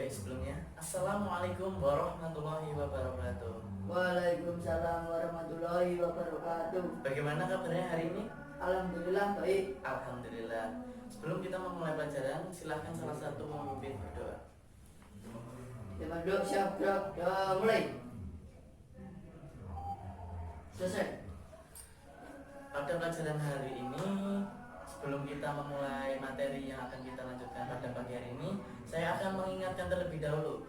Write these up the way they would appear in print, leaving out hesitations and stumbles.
Baik, sebelumnya Assalamualaikum warahmatullahi wabarakatuh. Waalaikumsalam warahmatullahi wabarakatuh. Bagaimana kabarnya hari ini? Alhamdulillah baik. Alhamdulillah. Sebelum kita memulai pelajaran, silahkan salah satu memimpin berdoa. Teman duduk siap gerak, mulai. Selesai. Pada pelajaran hari ini, sebelum kita memulai materi yang akan kita lanjutkan pada pagi hari ini, saya akan mengingatkan terlebih dahulu.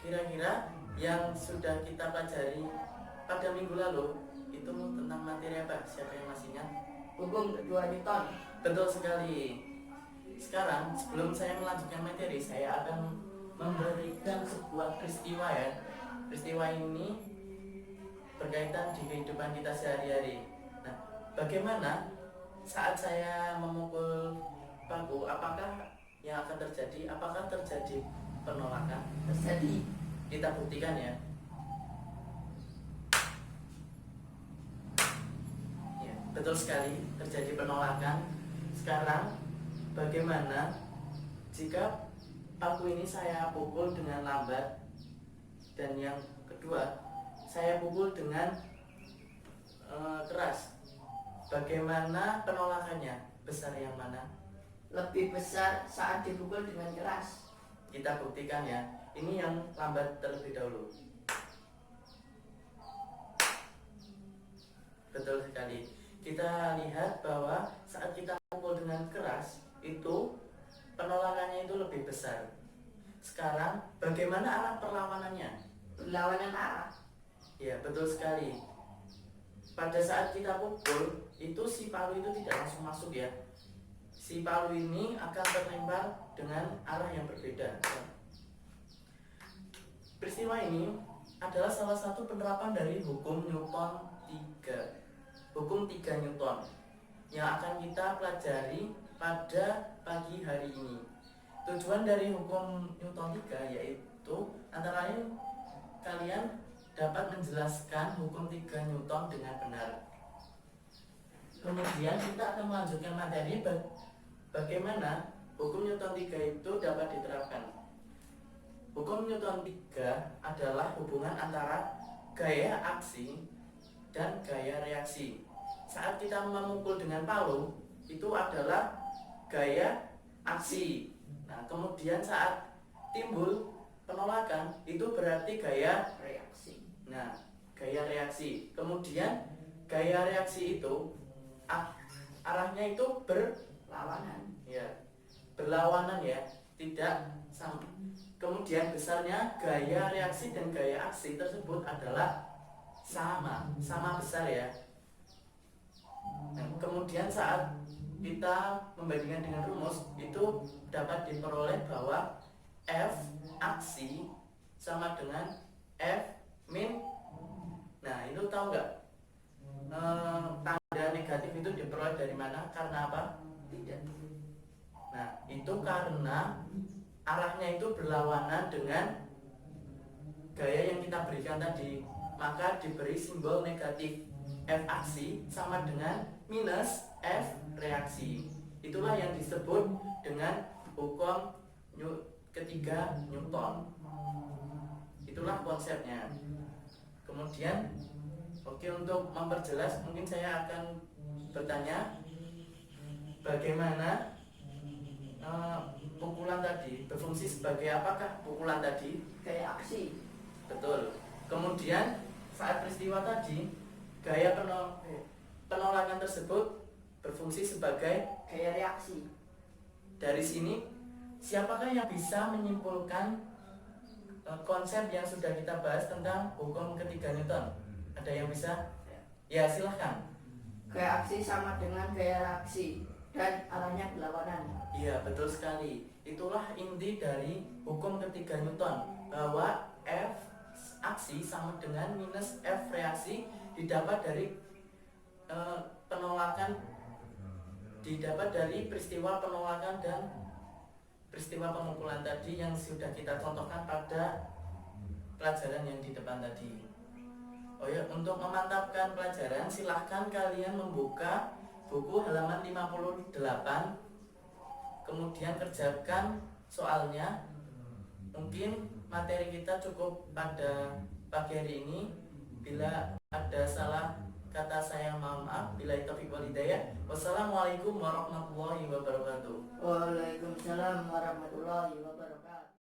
Kira-kira yang sudah kita pelajari pada minggu lalu itu tentang materi apa? Siapa yang masih ingat? Hukum kedua Newton. Betul sekali. Sekarang sebelum saya melanjutkan materi, saya akan memberikan sebuah peristiwa ya. Peristiwa ini berkaitan di kehidupan kita sehari-hari. Nah, bagaimana saat saya memukul paku, apakah yang akan terjadi? Apakah terjadi penolakan? Terjadi. Kita buktikan ya. Ya, betul sekali terjadi penolakan. Sekarang bagaimana jika paku ini saya pukul dengan lambat, dan yang kedua saya pukul dengan keras? Bagaimana penolakannya? Besar yang mana? Lebih besar saat dipukul dengan keras. Kita buktikan ya. Ini yang lambat terlebih dahulu. Betul sekali. Kita lihat bahwa saat kita pukul dengan keras, itu penolakannya itu lebih besar. Sekarang bagaimana arah perlawanannya? Berlawanan arah. Ya, betul sekali. Pada saat kita pukul, itu si palu itu tidak langsung masuk ya. Si palu ini akan terlempar dengan arah yang berbeda. Peristiwa ini adalah salah satu penerapan dari hukum Newton 3. Hukum 3 Newton yang akan kita pelajari pada pagi hari ini. Tujuan dari hukum Newton 3 yaitu antara lain kalian dapat menjelaskan hukum 3 Newton dengan benar. Kemudian kita akan melanjutkan materi bagaimana hukum Newton 3 itu dapat diterapkan. Hukum Newton 3 adalah hubungan antara gaya aksi dan gaya reaksi. Saat kita memukul dengan palu, itu adalah gaya aksi. Nah, kemudian saat timbul penolakan, itu berarti gaya Reaksi. Nah, gaya reaksi. Kemudian gaya reaksi itu arahnya itu Lawanan. berlawanan ya, tidak sama. Kemudian besarnya gaya reaksi dan gaya aksi tersebut adalah sama besar ya. Nah, kemudian saat kita membandingkan dengan rumus, itu dapat diperoleh bahwa F aksi sama dengan F min. Nah, itu tahu nggak? Tanda negatif itu diperoleh dari mana? Karena apa? Tidak. Nah, itu karena arahnya itu berlawanan dengan gaya yang kita berikan tadi. Maka diberi simbol negatif. F aksi sama dengan minus F reaksi. Itulah yang disebut dengan hukum ketiga Newton. Itulah konsepnya. Kemudian, untuk memperjelas mungkin saya akan bertanya bagaimana pukulan tadi berfungsi sebagai apakah pukulan tadi? Gaya aksi. Betul. Kemudian saat peristiwa tadi gaya penolakan tersebut berfungsi sebagai gaya reaksi. Dari sini siapakah yang bisa menyimpulkan konsep yang sudah kita bahas tentang hukum ketiga Newton? Ada yang bisa? Ya, silahkan. Gaya aksi sama dengan gaya reaksi dan arahnya berlawanan. Iya, betul sekali. Itulah inti dari hukum ketiga Newton, bahwa F aksi sama dengan minus F reaksi didapat dari penolakan, didapat dari peristiwa penolakan dan peristiwa pemukulan tadi yang sudah kita contohkan pada pelajaran yang di depan tadi. Oh ya, untuk memantapkan pelajaran silahkan kalian membuka buku halaman 58, kemudian kerjakan soalnya. Mungkin materi kita cukup pada pagi hari ini. Bila ada salah kata saya mohon maaf. Bila taufiq wal hidayah. Wassalamualaikum warahmatullahi wabarakatuh. Waalaikumsalam warahmatullahi wabarakatuh.